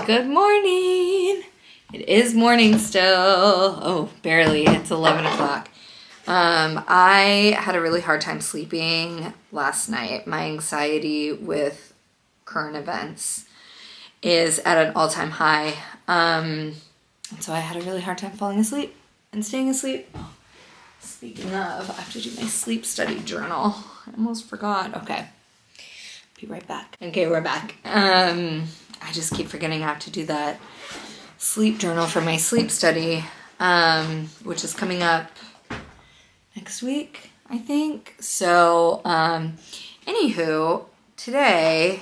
Good morning. It is morning still. Oh, barely. It's 11 o'clock. I had a really hard time sleeping last night. My anxiety with current events is at an all-time high. And so I had a really hard time falling asleep and staying asleep. Oh, speaking of, I have to do my sleep study journal. I almost forgot. Okay. Be right back. Okay, we're back. I just keep forgetting I have to do that sleep journal for my sleep study, which is coming up next week, I think. So, anywho, today,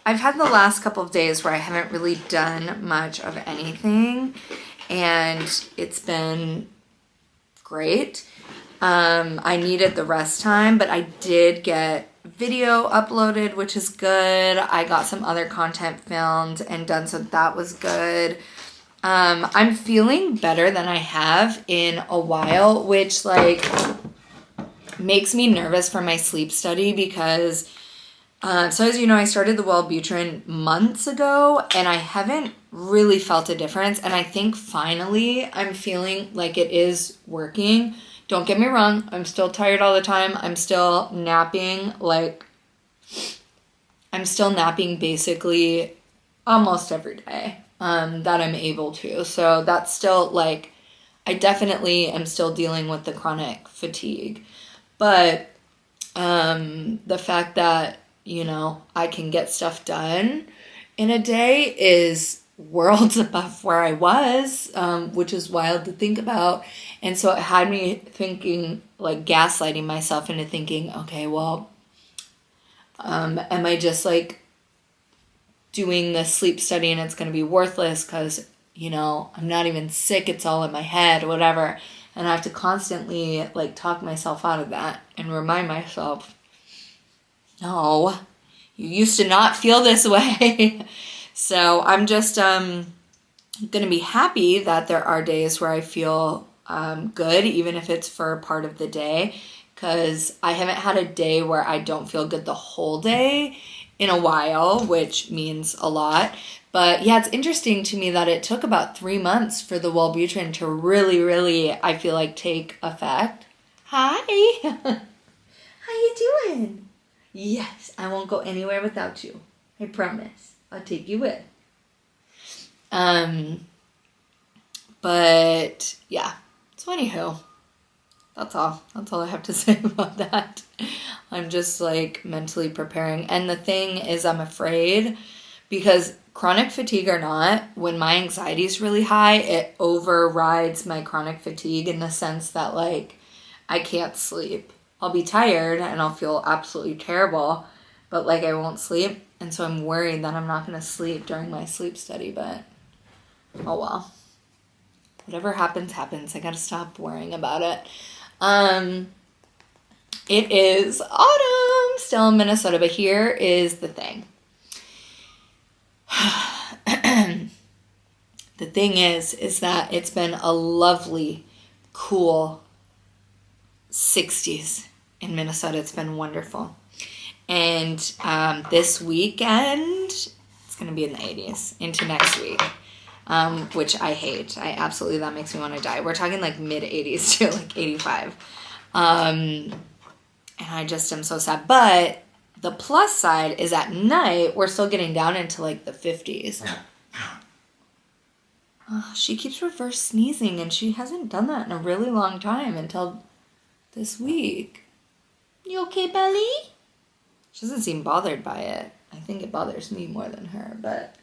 I've had the last couple of days where I haven't really done much of anything, and it's been great. I needed the rest time, but I did get video uploaded, which is good. I got some other content filmed and done, so that was good. I'm feeling better than I have in a while, which makes me nervous for my sleep study because so as you know, I started the Wellbutrin months ago and I haven't really felt a difference, and I think finally I'm feeling like it is working. Don't get me wrong, I'm still tired all the time. I'm still napping basically almost every day that I'm able to. So that's still I definitely am still dealing with the chronic fatigue. But the fact that, I can get stuff done in a day is worlds above where I was, which is wild to think about. And so it had me thinking, gaslighting myself into thinking, okay, well, am I just doing this sleep study and it's going to be worthless because, I'm not even sick, it's all in my head, whatever. And I have to constantly talk myself out of that and remind myself, no, you used to not feel this way. So I'm just going to be happy that there are days where I feel good, even if it's for a part of the day, because I haven't had a day where I don't feel good the whole day in a while, which means a lot. But yeah, it's interesting to me that it took about 3 months for the Wellbutrin to really, really, I feel take effect. Hi. How you doing? Yes, I won't go anywhere without you. I promise. I'll take you with. But yeah. So anywho, that's all. That's all I have to say about that. I'm just mentally preparing. And the thing is, I'm afraid because chronic fatigue or not, when my anxiety is really high, it overrides my chronic fatigue in the sense that I can't sleep. I'll be tired and I'll feel absolutely terrible, but I won't sleep. And so I'm worried that I'm not going to sleep during my sleep study, but oh well. Whatever happens, happens. I got to stop worrying about it. It is autumn still in Minnesota, but here is the thing. The thing is that it's been a lovely, cool 60s in Minnesota. It's been wonderful. And this weekend, it's going to be in the 80s into next week, which I hate. That makes me want to die. We're talking mid 80s to 85. And I just am so sad. But the plus side is at night, we're still getting down into the 50s. Oh, she keeps reverse sneezing, and she hasn't done that in a really long time until this week. You okay, Belly? She doesn't seem bothered by it. I think it bothers me more than her, but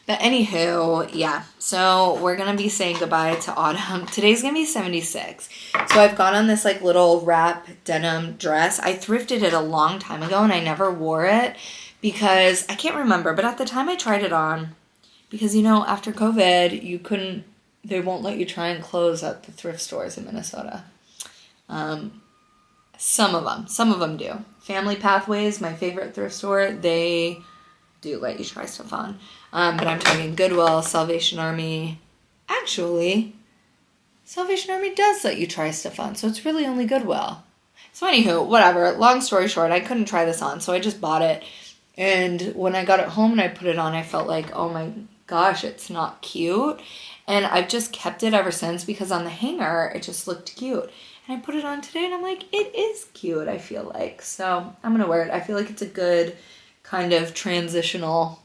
anywho, yeah. So we're going to be saying goodbye to autumn. Today's going to be 76. So I've got on this little wrap denim dress. I thrifted it a long time ago and I never wore it because I can't remember, but at the time I tried it on because, after COVID, they won't let you try on clothes at the thrift stores in Minnesota. Some of them do. Family Pathways, my favorite thrift store, they do let you try stuff on. But I'm talking Goodwill, Salvation Army. Actually, Salvation Army does let you try stuff on, so it's really only Goodwill. So anywho, whatever. Long story short, I couldn't try this on, so I just bought it. And when I got it home and I put it on, I felt like, oh my gosh, it's not cute. And I've just kept it ever since because on the hanger, it just looked cute. And I put it on today and I'm like, it is cute, I feel like. So I'm going to wear it. I feel like it's a good kind of transitional,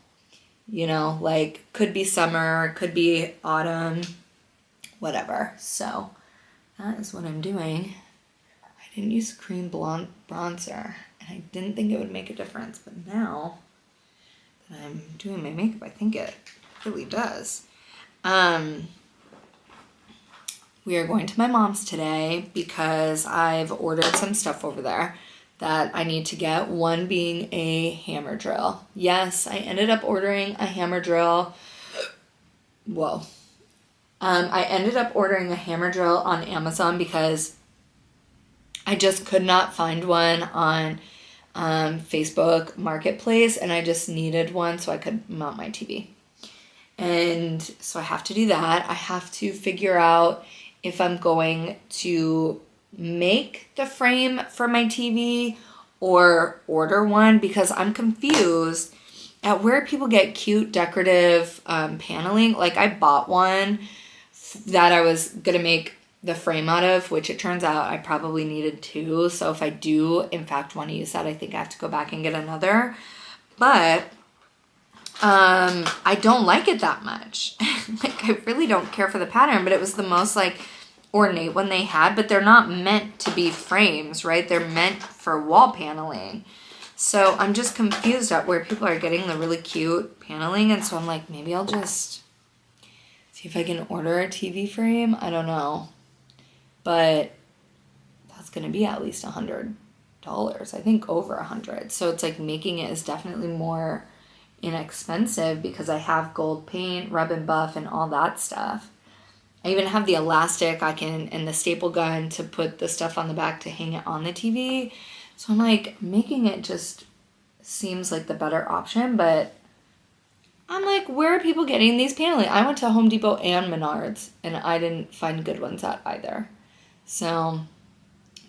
you know, like could be summer, could be autumn, whatever. So that is what I'm doing. I didn't use cream blonde bronzer and I didn't think it would make a difference. But now that I'm doing my makeup, I think it really does. We are going to my mom's today because I've ordered some stuff over there that I need to get. One being a hammer drill. Yes, I ended up ordering a hammer drill. Whoa. I ended up ordering a hammer drill on Amazon because I just could not find one on Facebook Marketplace, and I just needed one so I could mount my TV. And so I have to do that. I have to figure out if I'm going to make the frame for my TV or order one, because I'm confused at where people get cute decorative paneling. Like I bought one that I was going to make the frame out of, which it turns out I probably needed two. So if I do in fact want to use that, I think I have to go back and get another. But I don't like it that much. Like I really don't care for the pattern, but it was the most like ornate one they had, but they're not meant to be frames, right? They're meant for wall paneling. So I'm just confused at where people are getting the really cute paneling. And so I'm like, maybe I'll just see if I can order a TV frame. I don't know. But that's going to be at least $100. I think over $100. So it's like making it is definitely more inexpensive because I have gold paint, rub and buff, and all that stuff. I even have the elastic and the staple gun to put the stuff on the back to hang it on the TV. So I'm like, making it just seems like the better option, but I'm like, where are people getting these paneling? I went to Home Depot and Menards and I didn't find good ones at either. So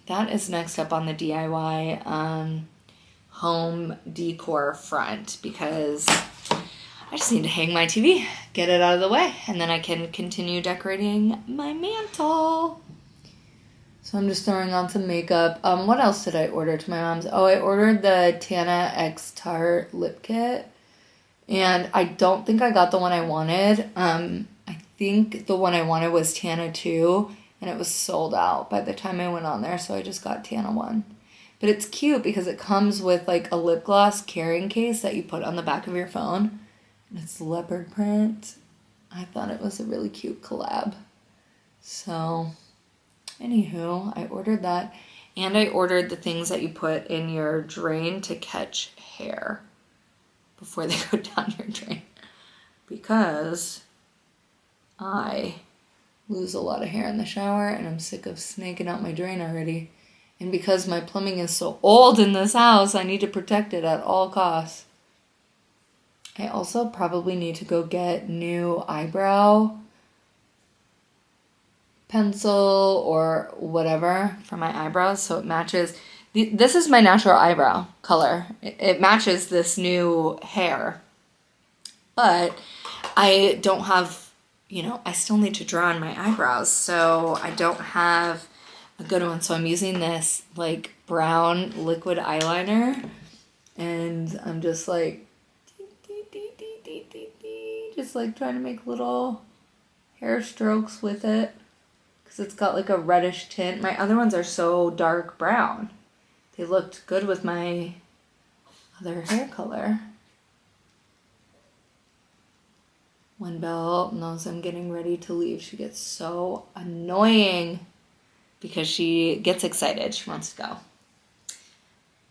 that is next up on the DIY home decor front, because I just need to hang my TV, get it out of the way, and then I can continue decorating my mantle. So I'm just throwing on some makeup. What else did I order to my mom's? Oh, I ordered the Tana X Tarte lip kit, and I don't think I got the one I wanted. I think the one I wanted was Tana 2, and it was sold out by the time I went on there, so I just got Tana 1. But it's cute because it comes with like a lip gloss carrying case that you put on the back of your phone. And it's leopard print. I thought it was a really cute collab. So, anywho, I ordered that. And I ordered the things that you put in your drain to catch hair before they go down your drain. Because I lose a lot of hair in the shower and I'm sick of snaking out my drain already. And because my plumbing is so old in this house, I need to protect it at all costs. I also probably need to go get new eyebrow pencil or whatever for my eyebrows so it matches. This is my natural eyebrow color. It matches this new hair. But I don't have, I still need to draw on my eyebrows. So I don't have a good one. So I'm using this like brown liquid eyeliner. And I'm just like, just like trying to make little hair strokes with it. Because it's got like a reddish tint. My other ones are so dark brown. They looked good with my other hair color. When Belle knows I'm getting ready to leave, she gets so annoying because she gets excited. She wants to go.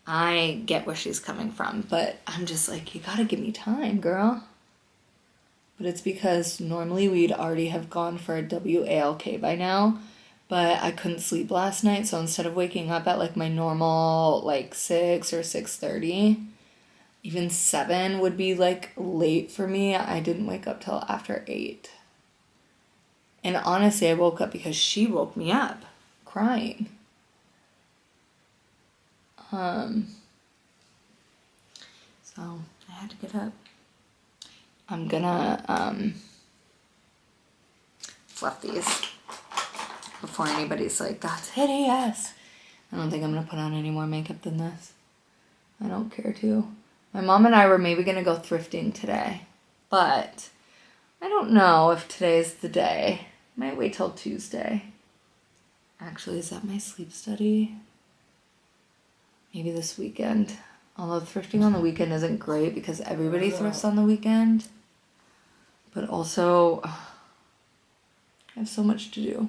I get where she's coming from, but I'm just like, you gotta give me time, girl. But it's because normally we'd already have gone for a WALK by now, but I couldn't sleep last night, so instead of waking up at like my normal like 6 or 6:30, even 7 would be like late for me. I didn't wake up till after 8. And honestly, I woke up because she woke me up crying. So So I had to get up. I'm gonna fluff these before anybody's like, that's hideous. I don't think I'm gonna put on any more makeup than this. I don't care to. My mom and I were maybe gonna go thrifting today, but I don't know if today's the day. Might wait till Tuesday. Actually, is that my sleep study? Maybe this weekend. Although thrifting on the weekend isn't great because everybody thrifts on the weekend. But also, I have so much to do.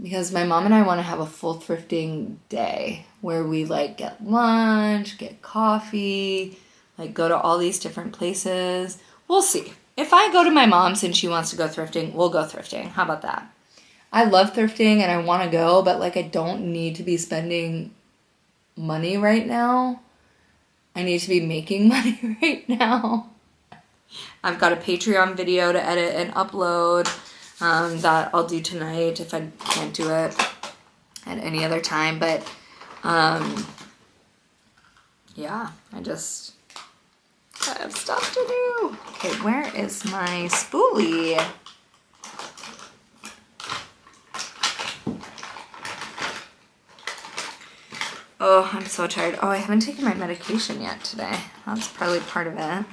Because my mom and I want to have a full thrifting day where we like get lunch, get coffee, like go to all these different places. We'll see. If I go to my mom's and she wants to go thrifting, we'll go thrifting. How about that? I love thrifting and I want to go, but like I don't need to be spending money right now. I need to be making money right now. I've got a Patreon video to edit and upload that I'll do tonight if I can't do it at any other time. But yeah, I have stuff to do. Okay, where is my spoolie? Oh, I'm so tired. Oh, I haven't taken my medication yet today. That's probably part of it.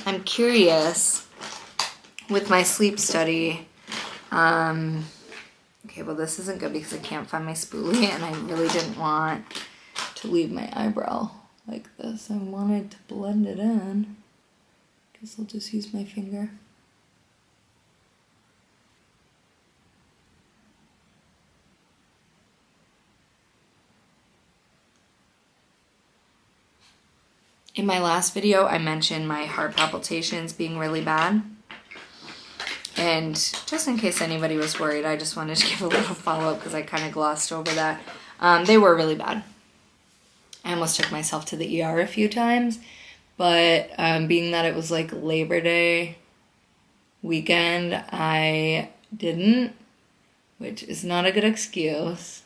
I'm curious with my sleep study. Okay, well this isn't good because I can't find my spoolie and I really didn't want to leave my eyebrow like this. I wanted to blend it in. Guess I'll just use my finger. In my last video, I mentioned my heart palpitations being really bad. And just in case anybody was worried, I just wanted to give a little follow-up because I kind of glossed over that. They were really bad. I almost took myself to the ER a few times. But being that it was like Labor Day weekend, I didn't, which is not a good excuse.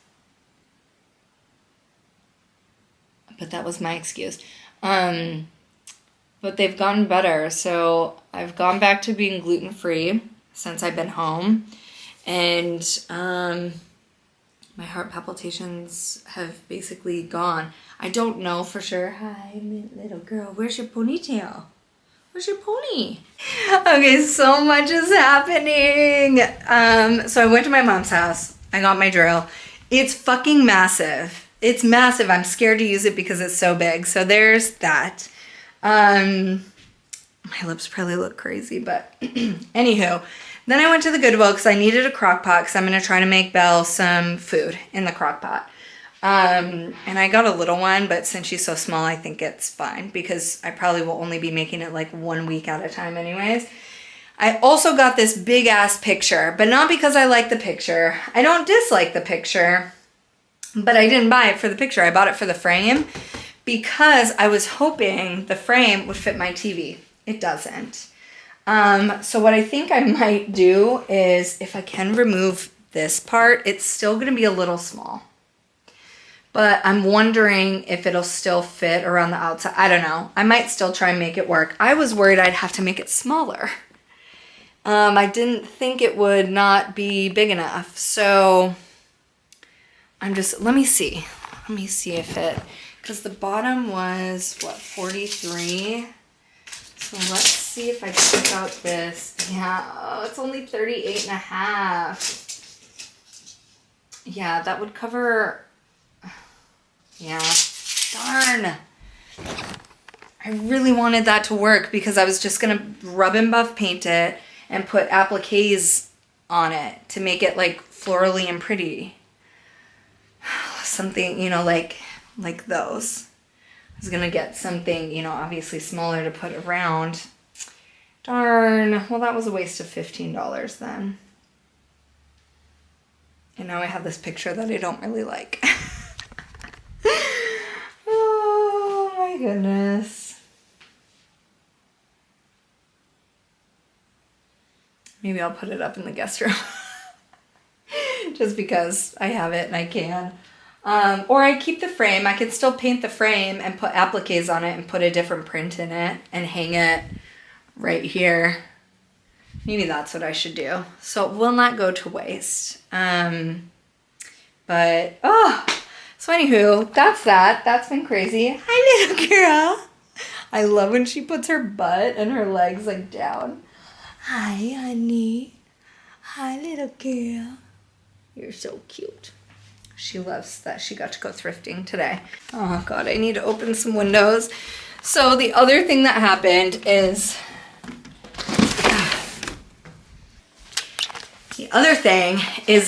But that was my excuse. But they've gotten better. So I've gone back to being gluten-free since I've been home. And my heart palpitations have basically gone. I don't know for sure. Hi, little girl. Where's your ponytail? Where's your pony? Okay, so much is happening. So I went to my mom's house. I got my drill. It's fucking massive. It's massive. I'm scared to use it because it's so big. So there's that. My lips probably look crazy, but anywho. Then I went to the Goodwill because I needed a crock pot because I'm going to try to make Belle some food in the crock pot. And I got a little one, but since she's so small, I think it's fine because I probably will only be making it like 1 week at a time anyways. I also got this big ass picture, but not because I like the picture. I don't dislike the picture. But I didn't buy it for the picture. I bought it for the frame because I was hoping the frame would fit my TV. It doesn't. So what I think I might do is if I can remove this part, it's still going to be a little small. But I'm wondering if it'll still fit around the outside. I don't know. I might still try and make it work. I was worried I'd have to make it smaller. I didn't think it would not be big enough. So let me see. Let me see if because the bottom was, what, 43? So let's see if I check out this. Yeah, oh, it's only 38 and a half. Yeah, that would cover, yeah, darn. I really wanted that to work because I was just going to rub and buff paint it and put appliques on it to make it like florally and pretty. Something, you know, like those. I was gonna get something, you know, obviously smaller to put around. Darn. Well, that was a waste of $15 then. And now I have this picture that I don't really like. Oh my goodness. Maybe I'll put it up in the guest room. just because I have it and I can. Or I keep the frame. I could still paint the frame and put appliques on it and put a different print in it and hang it right here. Maybe that's what I should do. So it will not go to waste. But, so anywho, that's that. That's been crazy. Hi, little girl. I love when she puts her butt and her legs like down. Hi, honey. Hi, little girl. You're so cute. She loves that she got to go thrifting today. Oh God, I need to open some windows. So the other thing that happened is,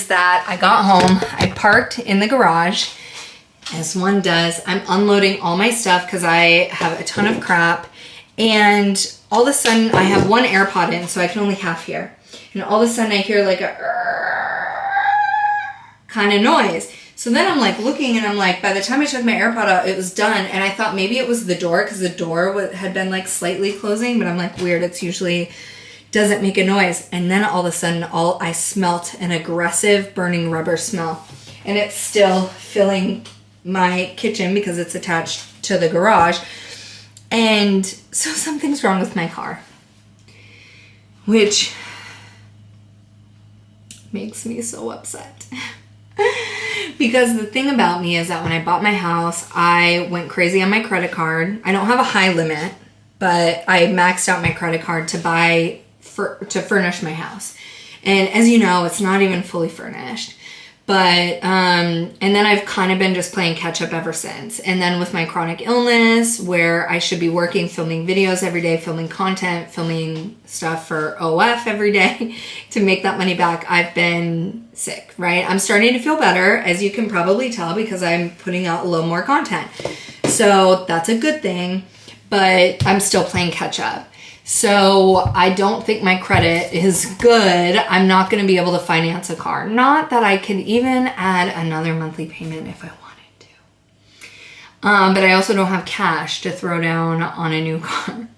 that I got home, I parked in the garage, as one does. I'm unloading all my stuff because I have a ton of crap, and all of a sudden I have one AirPod in, so I can only half hear. And all of a sudden I hear like a kind of noise. So then I'm like looking, and I'm like, by the time I took my AirPod out, it was done. And I thought maybe it was the door, because the door had been like slightly closing, but I'm like, weird, it's usually doesn't make a noise. And then all of a sudden I smelt an aggressive burning rubber smell, and it's still filling my kitchen because it's attached to the garage. And so something's wrong with my car, which makes me so upset. Because the thing about me is that when I bought my house, I went crazy on my credit card. I don't have a high limit, but I maxed out my credit card to furnish my house. And as you know, it's not even fully furnished. But, and then I've kind of been just playing catch up ever since. And then with my chronic illness, where I should be working, filming videos every day, filming content, filming stuff for OF every day to make that money back, I've been sick, right? I'm starting to feel better, as you can probably tell, because I'm putting out a little more content. So that's a good thing, but I'm still playing catch up. So I don't think my credit is good. I'm not going to be able to finance a car. Not that I can even add another monthly payment if I wanted to. But I also don't have cash to throw down on a new car.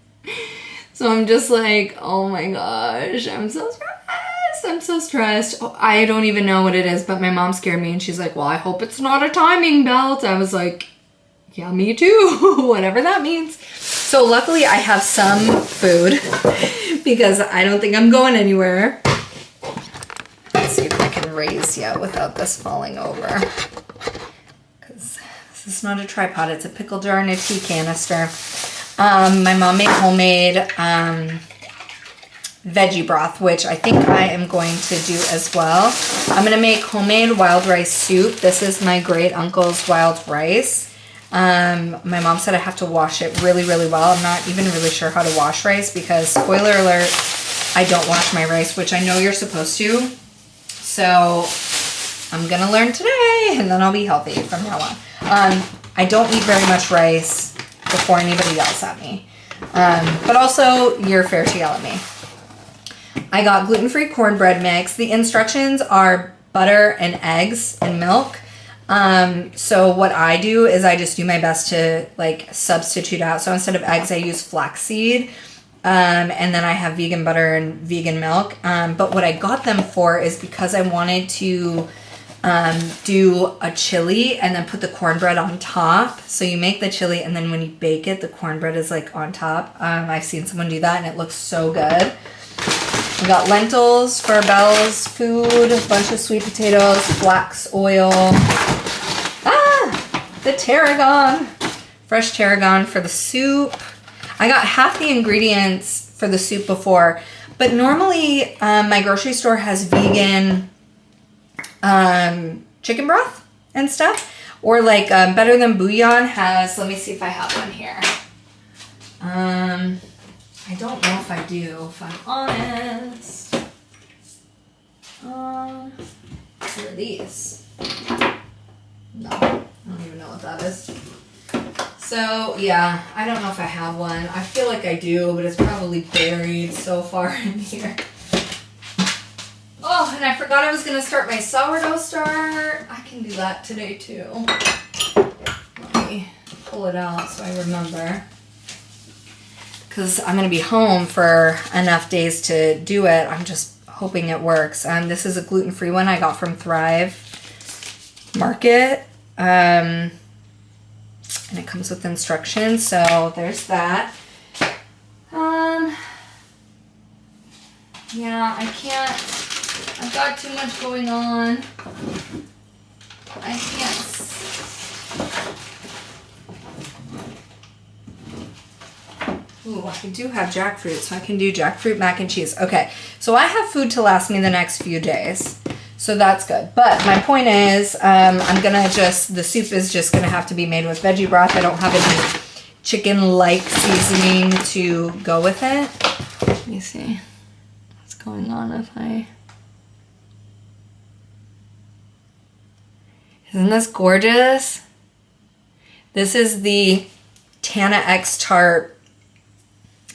So I'm just like, oh my gosh, I'm so stressed. I'm so stressed. I don't even know what it is, but my mom scared me and she's like, well, I hope it's not a timing belt. I was like, yeah, me too. Whatever that means. So luckily I have some food because I don't think I'm going anywhere. Let's see if I can raise you without this falling over. Because this is not a tripod, it's a pickle jar and a tea canister. My mom made homemade veggie broth, which I think I am going to do as well. I'm going to make homemade wild rice soup. This is my great uncle's wild rice. My mom said I have to wash it really, really well. I'm not even really sure how to wash rice because, spoiler alert, I don't wash my rice, which I know you're supposed to. So I'm going to learn today and then I'll be healthy from now on. I don't eat very much rice before anybody yells at me. But also, you're fair to yell at me. I got gluten-free cornbread mix. The instructions are butter and eggs and milk. So what I do is I just do my best to like substitute out. So instead of eggs, I use flaxseed. And then I have vegan butter and vegan milk. But what I got them for is because I wanted to do a chili and then put the cornbread on top. So you make the chili and then when you bake it, the cornbread is like on top. I've seen someone do that and it looks so good. We got lentils for Belle's food, a bunch of sweet potatoes, flax oil. The tarragon, fresh tarragon for the soup. I got half the ingredients for the soup before, but normally my grocery store has vegan chicken broth and stuff, or like Better Than Bouillon has, let me see if I have one here. I don't know if I do, if I'm honest. What are these? No, I don't even know what that is. So, yeah, I don't know if I have one. I feel like I do, but it's probably buried so far in here. Oh, and I forgot I was going to start my sourdough starter. I can do that today, too. Let me pull it out so I remember. Because I'm going to be home for enough days to do it. I'm just hoping it works. This is a gluten-free one I got from Thrive Market. And it comes with instructions, so there's that. Yeah, I can't, I've got too much going on. I can't. Ooh, I do have jackfruit, so I can do jackfruit mac and cheese. Okay, so I have food to last me the next few days, so that's good. But my point is, I'm gonna the soup is just gonna have to be made with veggie broth. I don't have any chicken-like seasoning to go with it. Let me see what's going on if Isn't this gorgeous? This is the Tana X Tart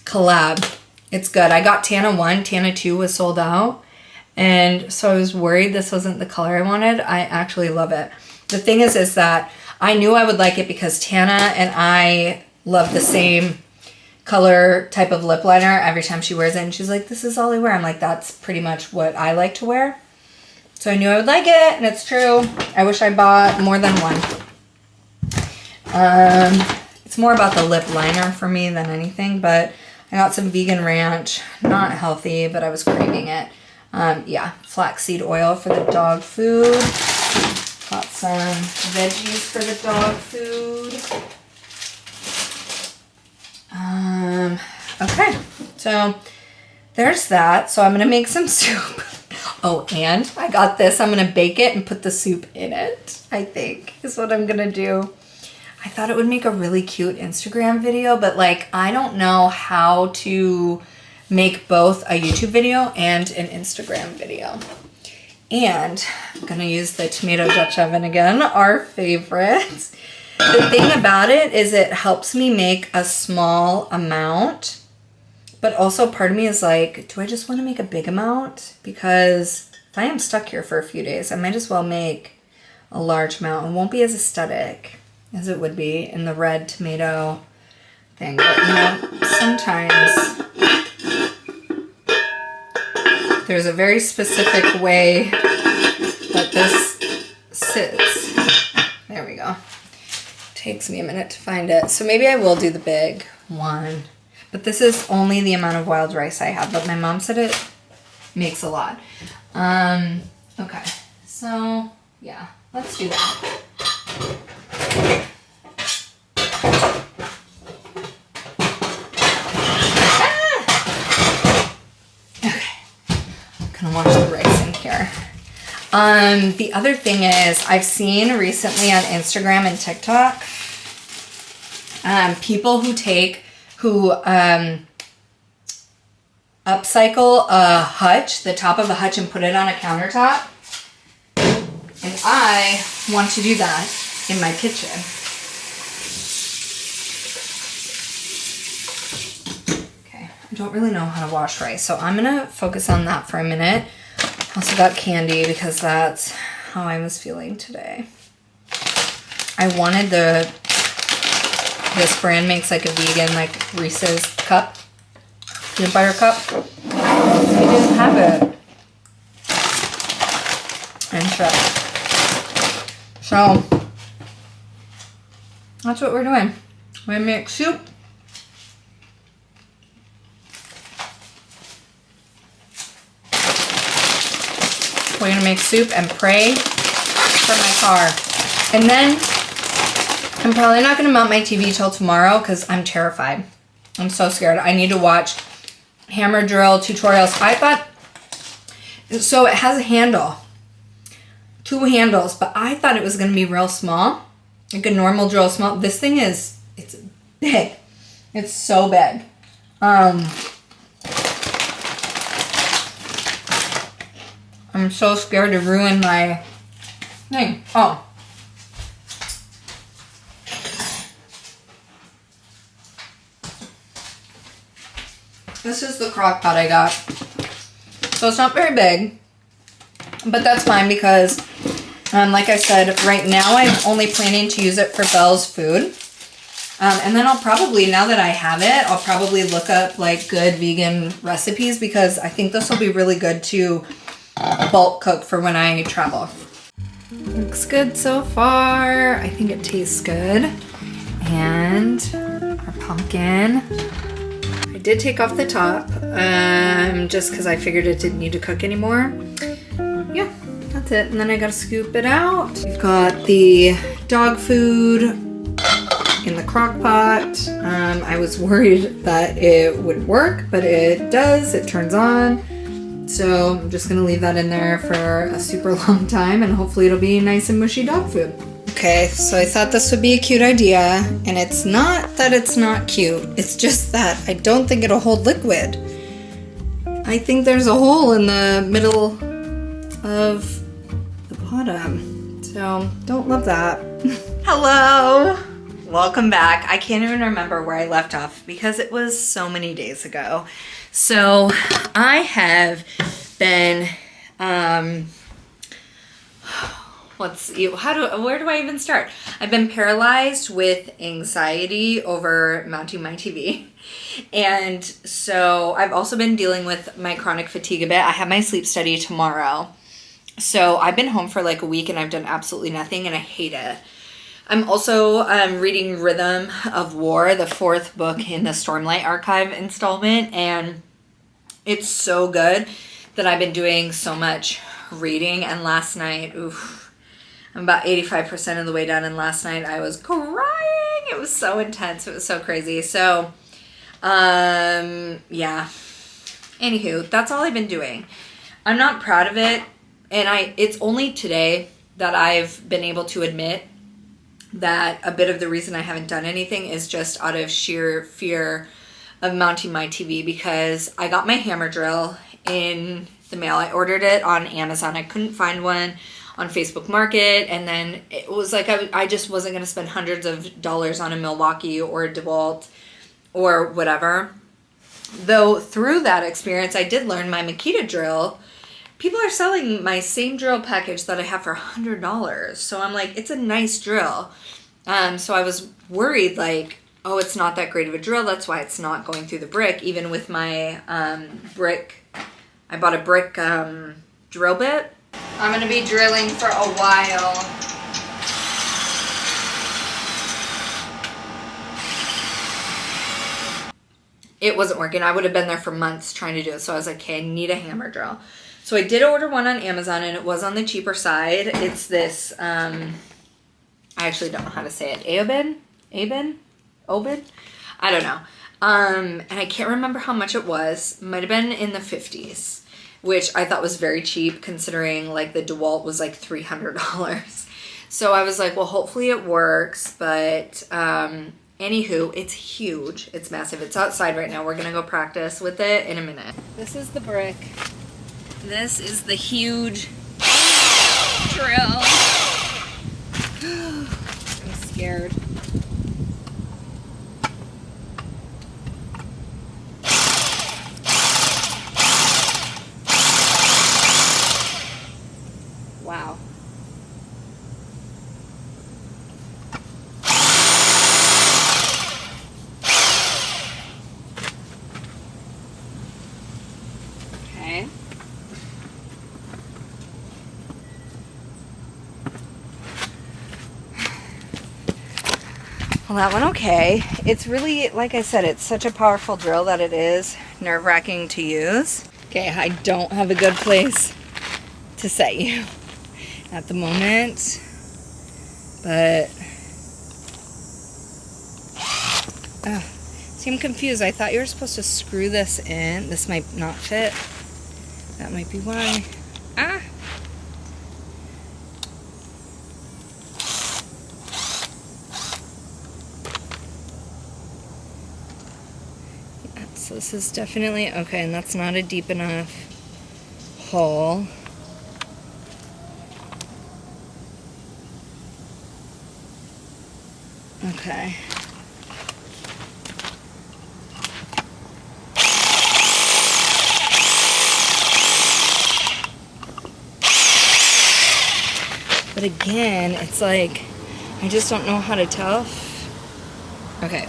collab. It's good. I got Tana 1, Tana 2 was sold out. And so I was worried this wasn't the color I wanted. I actually love it. The thing is that I knew I would like it because Tana and I love the same color type of lip liner every time she wears it. And she's like, this is all I wear. I'm like, that's pretty much what I like to wear. So I knew I would like it, and it's true. I wish I bought more than one. It's more about the lip liner for me than anything, but I got some vegan ranch. Not healthy, but I was craving it. Yeah, flaxseed oil for the dog food. Got some veggies for the dog food. Okay, so there's that. So I'm going to make some soup. Oh, and I got this. I'm going to bake it and put the soup in it, I think, is what I'm going to do. I thought it would make a really cute Instagram video, but like, I don't know how to make both a YouTube video and an Instagram video. And I'm going to use the tomato Dutch oven again, our favorite. The thing about it is it helps me make a small amount. But also part of me is like, do I just want to make a big amount? Because if I am stuck here for a few days, I might as well make a large amount. It won't be as aesthetic as it would be in the red tomato thing. But you know, sometimes there's a very specific way that this sits. There we go. Takes me a minute to find it. So maybe I will do the big one. But this is only the amount of wild rice I have. But my mom said it makes a lot. Okay. So, yeah. Let's do that. Okay. I'm going to wash the rice in here. The other thing is, I've seen recently on Instagram and TikTok, people who upcycle a hutch, the top of a hutch, and put it on a countertop. And I want to do that in my kitchen. Okay, I don't really know how to wash rice, so I'm gonna focus on that for a minute. I also got candy because that's how I was feeling today. I wanted this brand makes like a vegan, like Reese's cup, peanut butter cup. I didn't have it. Interesting. So, that's what we're doing. We're gonna make soup. We're gonna make soup and pray for my car. And then I'm probably not going to mount my TV till tomorrow because I'm terrified. I'm so scared. I need to watch hammer drill tutorials. I thought, so it has a handle, 2 handles, but I thought it was going to be real small, like a normal drill small. This thing it's big. It's so big. I'm so scared to ruin my thing. Oh. This is the crock pot I got. So it's not very big, but that's fine because, like I said, right now I'm only planning to use it for Belle's food. And then I'll probably, now that I have it, I'll probably look up like good vegan recipes because I think this will be really good to bulk cook for when I travel. Looks good so far. I think it tastes good. And our pumpkin. I did take off the top just because I figured it didn't need to cook anymore. Yeah, that's it. And then I gotta scoop it out. We've got the dog food in the crock pot. I was worried that it would work, but it does. It turns on. So I'm just gonna leave that in there for a super long time and hopefully it'll be nice and mushy dog food. Okay, so I thought this would be a cute idea, and it's not that it's not cute. It's just that I don't think it'll hold liquid. I think there's a hole in the middle of the bottom. So don't love that. Hello. Welcome back. I can't even remember where I left off because it was so many days ago. So I have been, where do I even start? I've been paralyzed with anxiety over mounting my TV. And so I've also been dealing with my chronic fatigue a bit. I have my sleep study tomorrow. So I've been home for like a week and I've done absolutely nothing and I hate it. I'm also reading Rhythm of War, the 4th book in the Stormlight Archive installment, and it's so good that I've been doing so much reading. And last night, I'm about 85% of the way done, and last night I was crying. It was so intense. It was so crazy. So, yeah. Anywho, that's all I've been doing. I'm not proud of it, and it's only today that I've been able to admit that a bit of the reason I haven't done anything is just out of sheer fear of mounting my TV, because I got my hammer drill in the mail. I ordered it on Amazon. I couldn't find one on Facebook Market, and then it was like I just wasn't going to spend hundreds of dollars on a Milwaukee or a DeWalt or whatever. Though through that experience, I did learn my Makita drill. People are selling my same drill package that I have for $100. So I'm like, it's a nice drill. So I was worried like, oh, it's not that great of a drill. That's why it's not going through the brick. Even with my brick, I bought a brick drill bit. I'm going to be drilling for a while. It wasn't working. I would have been there for months trying to do it. So I was like, okay, I need a hammer drill. So I did order one on Amazon, and it was on the cheaper side. It's this, I actually don't know how to say it. Obid? I don't know. And I can't remember how much it was. Might have been in the 50s, which I thought was very cheap considering like the DeWalt was like $300. So I was like, well, hopefully it works. But anywho, it's huge. It's massive. It's outside right now. We're going to go practice with it in a minute. This is the brick. This is the huge drill. I'm scared. Wow. Okay. Well, that went okay. It's really, like I said, it's such a powerful drill that it is nerve-wracking to use. Okay, I don't have a good place to set you at the moment, but see, I'm confused. I thought you were supposed to screw this in. This might not fit. That might be why. So this is definitely okay, and that's not a deep enough hole. Okay. But again, it's like, I just don't know how to tell. Okay,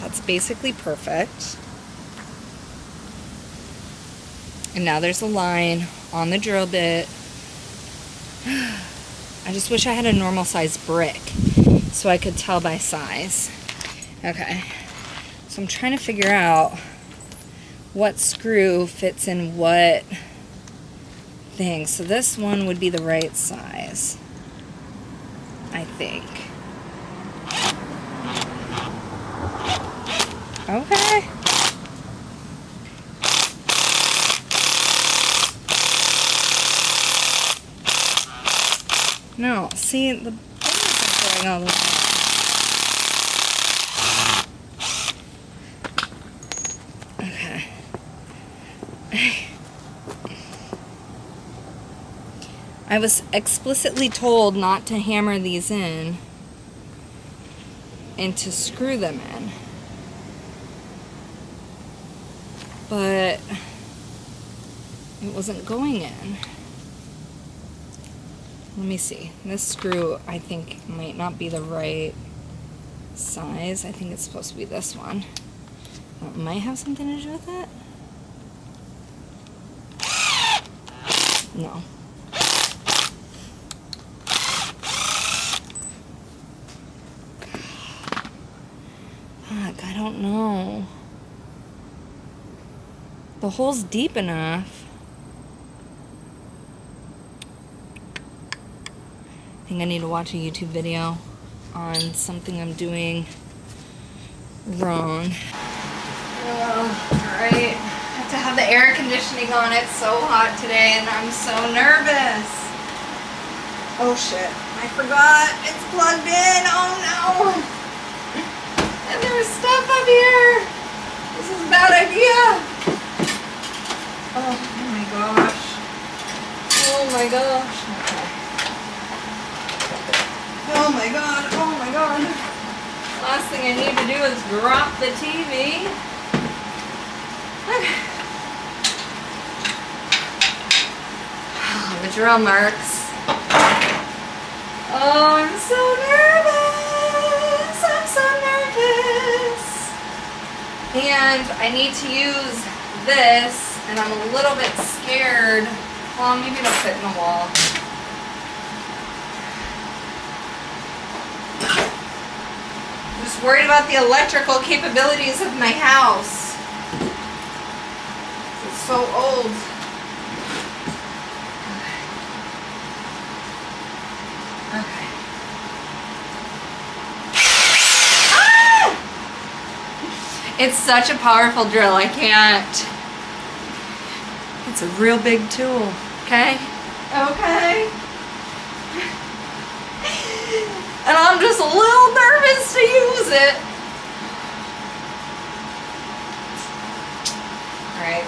that's basically perfect. And now there's a line on the drill bit. I just wish I had a normal size brick so I could tell by size. Okay, so I'm trying to figure out what screw fits in what thing. So this one would be the right size, I think. Okay. No, see, the thing isn't going all the way. Okay. I was explicitly told not to hammer these in and to screw them in. But it wasn't going in. Let me see. This screw, I think, might not be the right size. I think it's supposed to be this one. That might have something to do with it. No. Fuck, I don't know. The hole's deep enough. I think I need to watch a YouTube video on something I'm doing wrong. Alright. I have to have the air conditioning on. It's so hot today and I'm so nervous. Oh shit. I forgot. It's plugged in. Oh no. And there's stuff up here. This is a bad idea. Oh my gosh. Oh my gosh. Okay. Oh my god. Oh my god. Last thing I need to do is drop the TV. Okay. Oh, the drill marks. Oh, I'm so nervous. I'm so nervous. And I need to use this, and I'm a little bit scared. Well, maybe it'll fit in the wall. I'm just worried about the electrical capabilities of my house. It's so old. Okay. Ah! It's such a powerful drill, I can't. It's a real big tool, okay? Okay. And I'm just a little nervous to use it. Alright.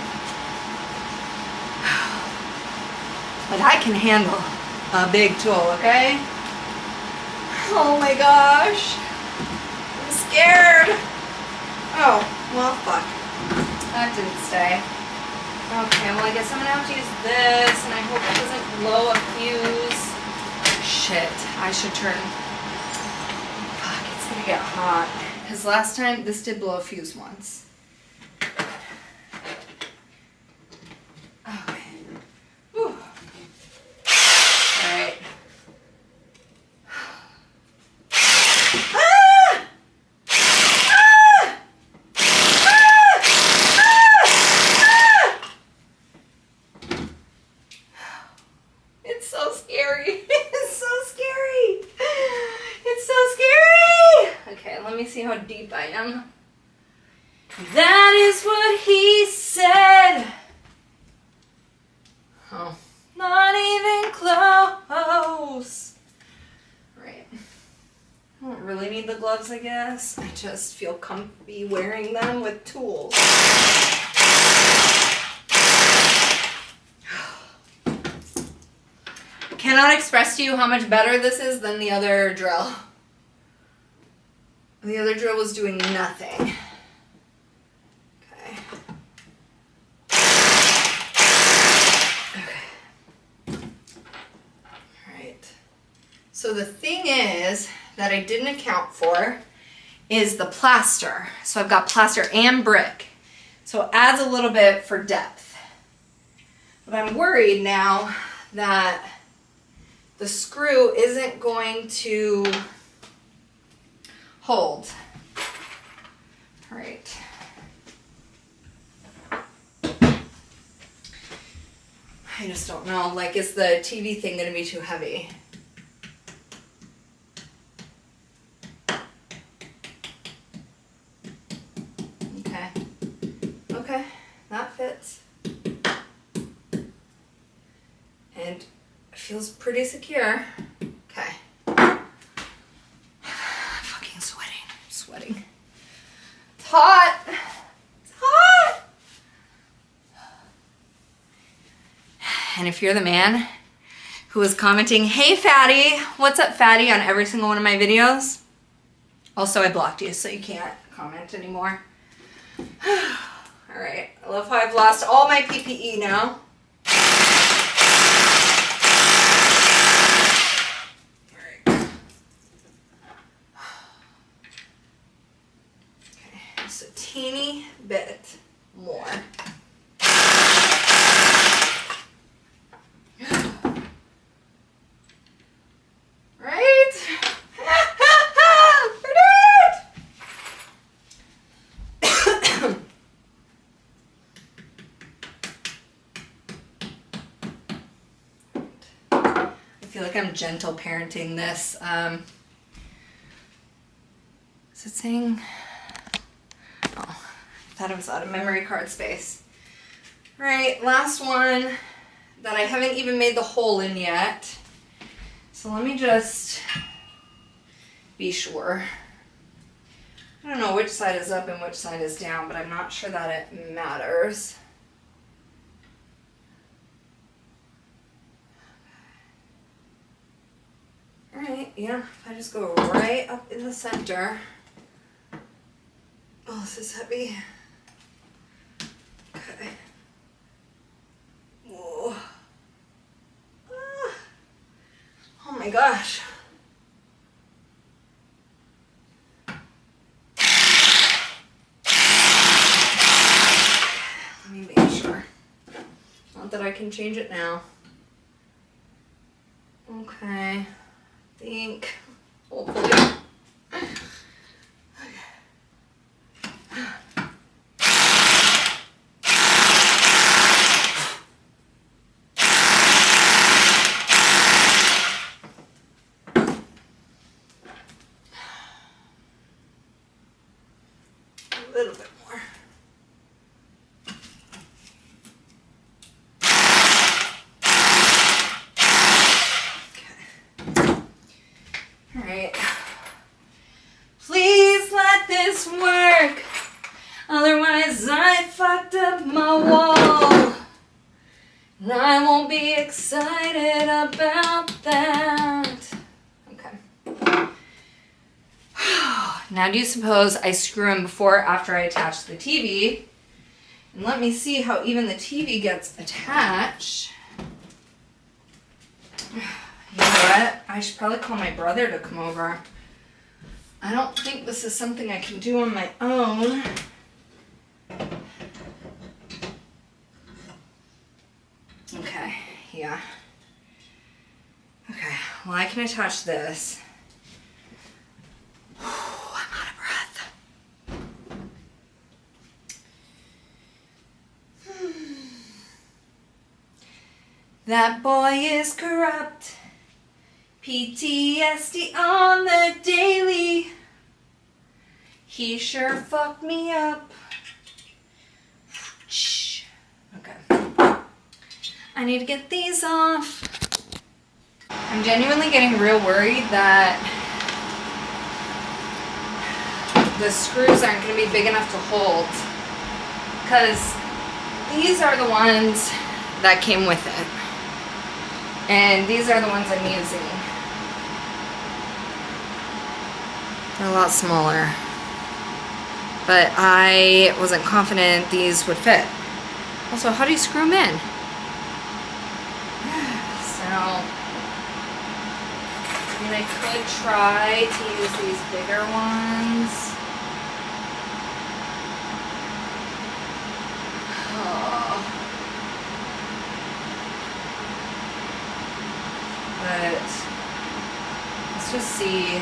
But I can handle a big tool, okay? Oh my gosh. I'm scared. Oh, well, fuck. That didn't stay. Okay, well, I guess I'm gonna have to use this, and I hope it doesn't blow a fuse. Shit, I should turn. Fuck, it's gonna get hot. Because last time, this did blow a fuse once. Okay. Whew. Alright. It's so scary. It's so scary. It's so scary. Okay, let me see how deep I am. That is what he said. Oh, not even close. Right. I don't really need the gloves, I guess. I just feel comfy wearing them with tools. Cannot express to you how much better this is than the other drill. The other drill was doing nothing. Okay. Okay. Alright. So the thing is that I didn't account for is the plaster. So I've got plaster and brick. So it adds a little bit for depth. But I'm worried now that the screw isn't going to hold. All right. I just don't know. Like, is the TV thing going to be too heavy? Okay, that fits. And it feels pretty secure. Okay. I'm fucking sweating. I'm sweating. It's hot. It's hot. And if you're the man who was commenting, "Hey Fatty, what's up Fatty?" on every single one of my videos. Also, I blocked you, so you can't comment anymore. All right, I love how I've lost all my PPE now. All right. Okay, just a teeny bit more. Right? I feel like I'm gentle parenting this. Is it saying? Oh, I thought it was out of memory card space. All right, last one that I haven't even made the hole in yet. So let me just be sure. I don't know which side is up and which side is down, but I'm not sure that it matters. Alright, yeah, if I just go right up in the center. Oh, this is heavy. Okay. Whoa. Ah. Oh my gosh. Let me make sure. Not that I can change it now. Okay. Think. Hopefully. A little bit more. Alright. Please let this work. Otherwise I fucked up my wall. And I won't be excited about that. Okay. Now do you suppose I screw in before or after I attach the TV? And let me see how even the TV gets attached. You know what? I should probably call my brother to come over. I don't think this is something I can do on my own. Okay, yeah. Okay, well I can attach this. I'm out of breath. That boy is corrupt. PTSD on the daily. He sure fucked me up. Okay. I need to get these off. I'm genuinely getting real worried that the screws aren't going to be big enough to hold. Because these are the ones that came with it. And these are the ones I'm using. They're a lot smaller. But I wasn't confident these would fit. Also, how do you screw them in? So, I mean, I could try to use these bigger ones. let's just see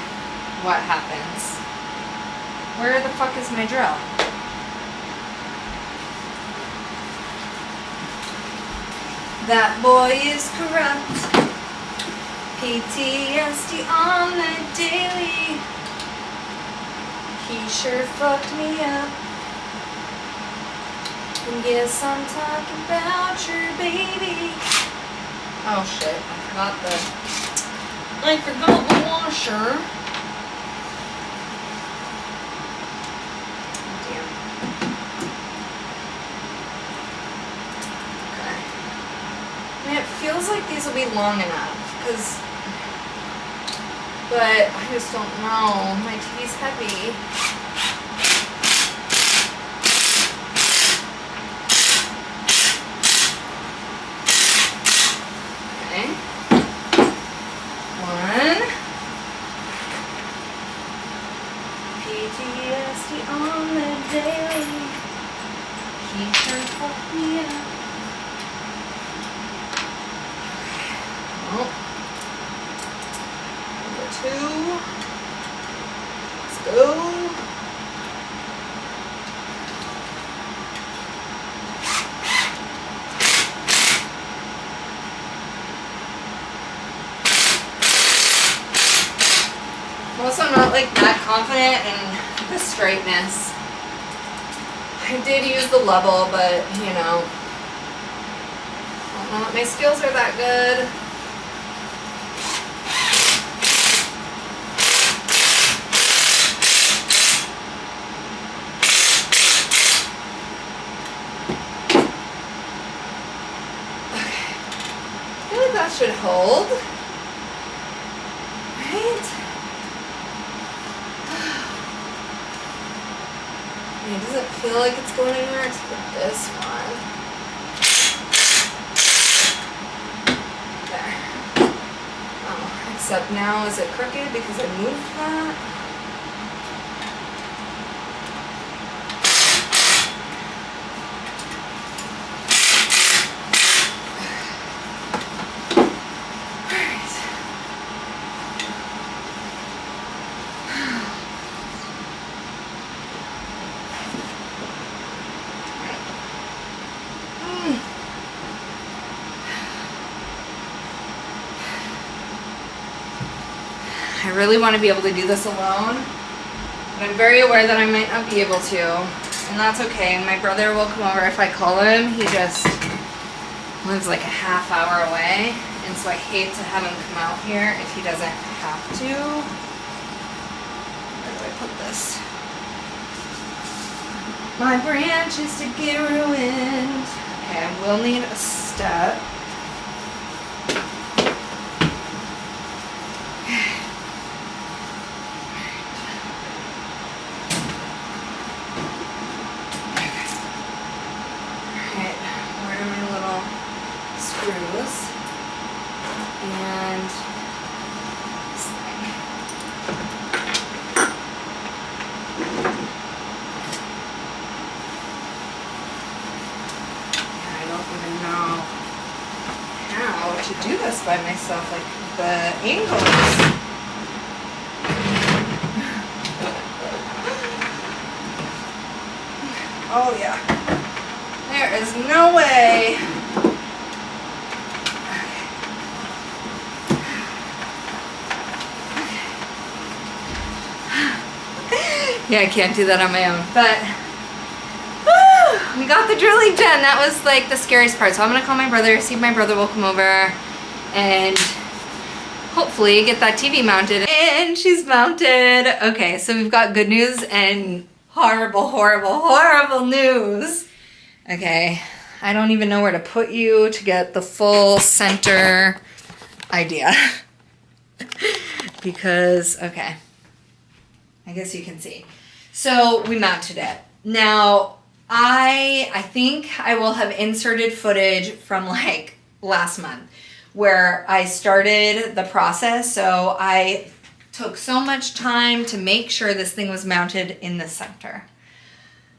what happens. Where the fuck is my drill? That boy is corrupt. PTSD on the daily. He sure fucked me up. And yes, I'm talking about your baby. Oh shit, I forgot the washer. Damn. Okay. I mean, it feels like these will be long enough, but I just don't know. My TV's heavy. Okay. One. PTSD on the daily. He sure fucked me up. Oh. Number 2. Let's go. I'm also not like that confident in the straightness. I did use the level, but you know, I don't know that my skills are that good. I feel like that should hold. Right? It doesn't feel like it's going anywhere except this one. There. Oh, except now is it crooked because I moved that? I really want to be able to do this alone, but I'm very aware that I might not be able to, and that's okay. My brother will come over if I call him. He just lives like a half hour away, and so I hate to have him come out here if he doesn't have to. Where do I put this? My branch is to get ruined. Okay, I will need a step. And this thing. I don't even know how to do this by myself, like the angles. Oh yeah. There is no way. Yeah, I can't do that on my own, but woo, we got the drilling done. That was like the scariest part. So I'm gonna call my brother, see if my brother will come over and hopefully get that TV mounted. And she's mounted. Okay, so we've got good news and horrible, horrible, horrible news. Okay, I don't even know where to put you to get the full center idea. Because, okay, I guess you can see. So we mounted it. Now, I think I will have inserted footage from like last month where I started the process. So I took so much time to make sure this thing was mounted in the center.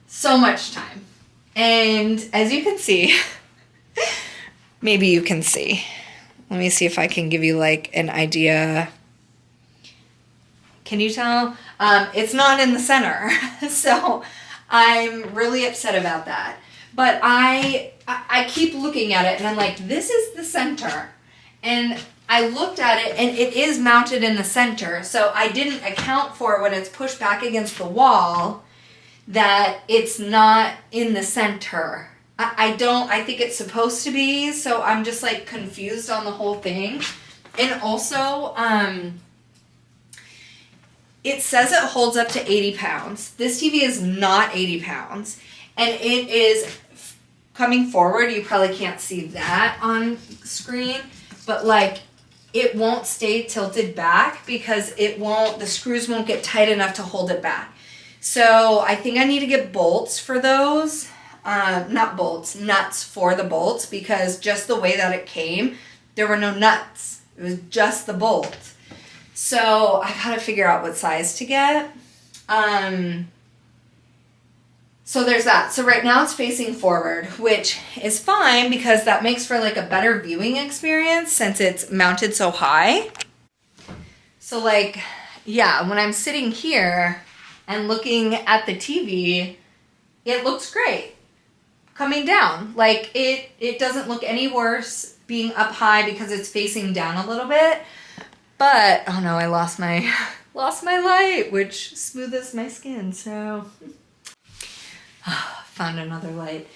So much time. And as you can see, maybe you can see. Let me see if I can give you like an idea. Can you tell? It's not in the center. So I'm really upset about that. But I keep looking at it and I'm like, this is the center. And I looked at it and it is mounted in the center. So I didn't account for when it's pushed back against the wall that it's not in the center. I think it's supposed to be. So I'm just like confused on the whole thing. And also, it says it holds up to 80 pounds. This TV is not 80 pounds. And it is coming forward. You probably can't see that on screen. But like, it won't stay tilted back because the screws won't get tight enough to hold it back. So I think I need to get bolts for those. Not bolts, nuts for the bolts, because just the way that it came, there were no nuts. It was just the bolt. So I gotta figure out what size to get. So there's that. So right now it's facing forward, which is fine because that makes for like a better viewing experience since it's mounted so high. So like, yeah, when I'm sitting here and looking at the TV, it looks great. Coming down, like it doesn't look any worse being up high because it's facing down a little bit. But oh no, I lost my light, which smoothes my skin. So found another light.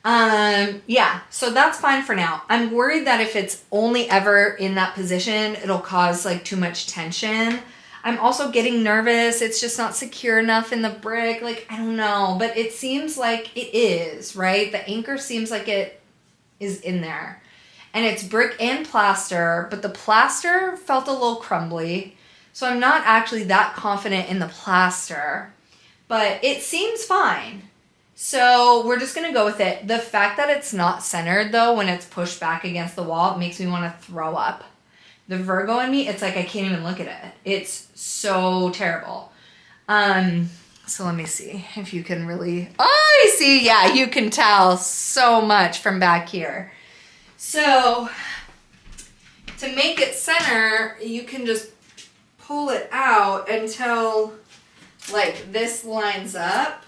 Yeah, so that's fine for now. I'm worried that if it's only ever in that position, it'll cause like too much tension. I'm also getting nervous. It's just not secure enough in the brick. Like, I don't know, but it seems like it is, right? The anchor seems like it is in there. And it's brick and plaster, but the plaster felt a little crumbly. So I'm not actually that confident in the plaster, but it seems fine. So we're just going to go with it. The fact that it's not centered though, when it's pushed back against the wall, it makes me want to throw up. The Virgo in me, it's like I can't even look at it. It's so terrible. So let me see if you can really... Oh, I see. Yeah, you can tell so much from back here. So to make it center, you can just pull it out until like this lines up.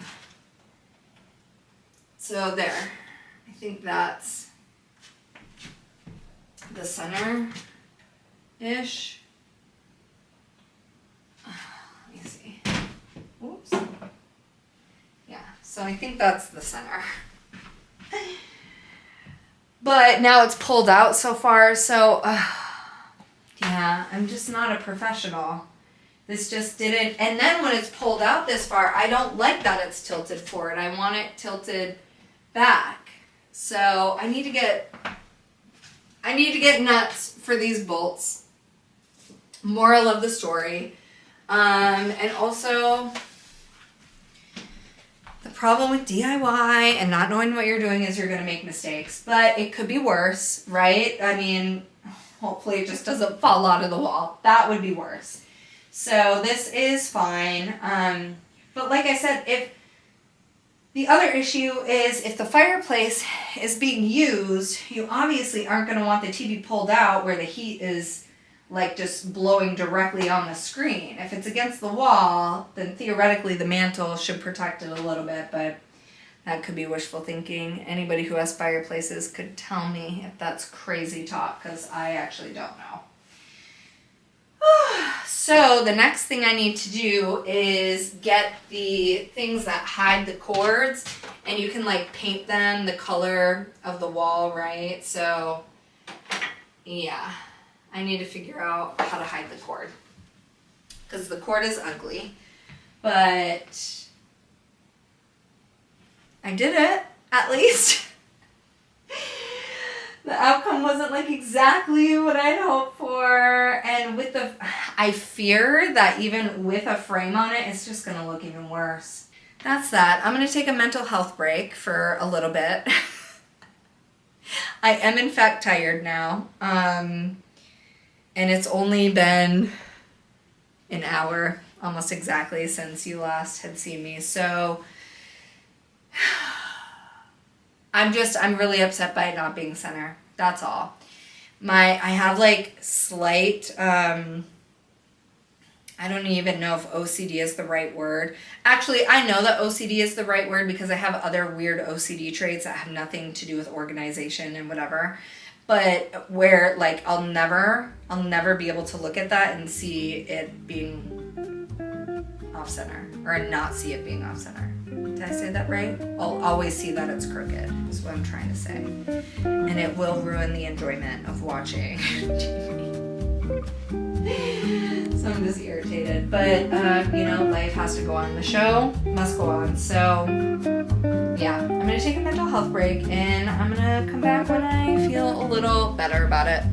So there. I think that's the center. Ish. Let me see. Oops. Yeah, so I think that's the center. But now it's pulled out so far, so yeah, I'm just not a professional. This just didn't, and then when it's pulled out this far, I don't like that it's tilted forward. I want it tilted back. So I need to get nuts for these bolts. Moral of the story. And also, the problem with DIY and not knowing what you're doing is you're going to make mistakes. But it could be worse, right? I mean, hopefully it just doesn't fall out of the wall. That would be worse. So this is fine. But like I said, if the other issue is if the fireplace is being used, you obviously aren't going to want the TV pulled out where the heat is like just blowing directly on the screen. If it's against the wall, then theoretically the mantle should protect it a little bit, but that could be wishful thinking. Anybody who has fireplaces could tell me if that's crazy talk, because I actually don't know. So the next thing I need to do is get the things that hide the cords, and you can like paint them the color of the wall, right? So yeah, I need to figure out how to hide the cord, because the cord is ugly, but I did it, at least. The outcome wasn't like exactly what I'd hoped for, and with I fear that even with a frame on it, it's just gonna look even worse. That's that. I'm gonna take a mental health break for a little bit. I am in fact tired now, and it's only been an hour, almost exactly, since you last had seen me, so I'm really upset by it not being center. That's all. I have like slight, I I don't even know if OCD is the right word. Actually, I know that OCD is the right word because I have other weird OCD traits that have nothing to do with organization and whatever. But where like I'll never be able to look at that and see it being off center or not see it being off center. Did I say that right? I'll always see that it's crooked is what I'm trying to say. And it will ruin the enjoyment of watching TV. So I'm just irritated. But, life has to go on. The show must go on. So, yeah, I'm going to take a mental health break and I'm going to come back when I feel a little better about it.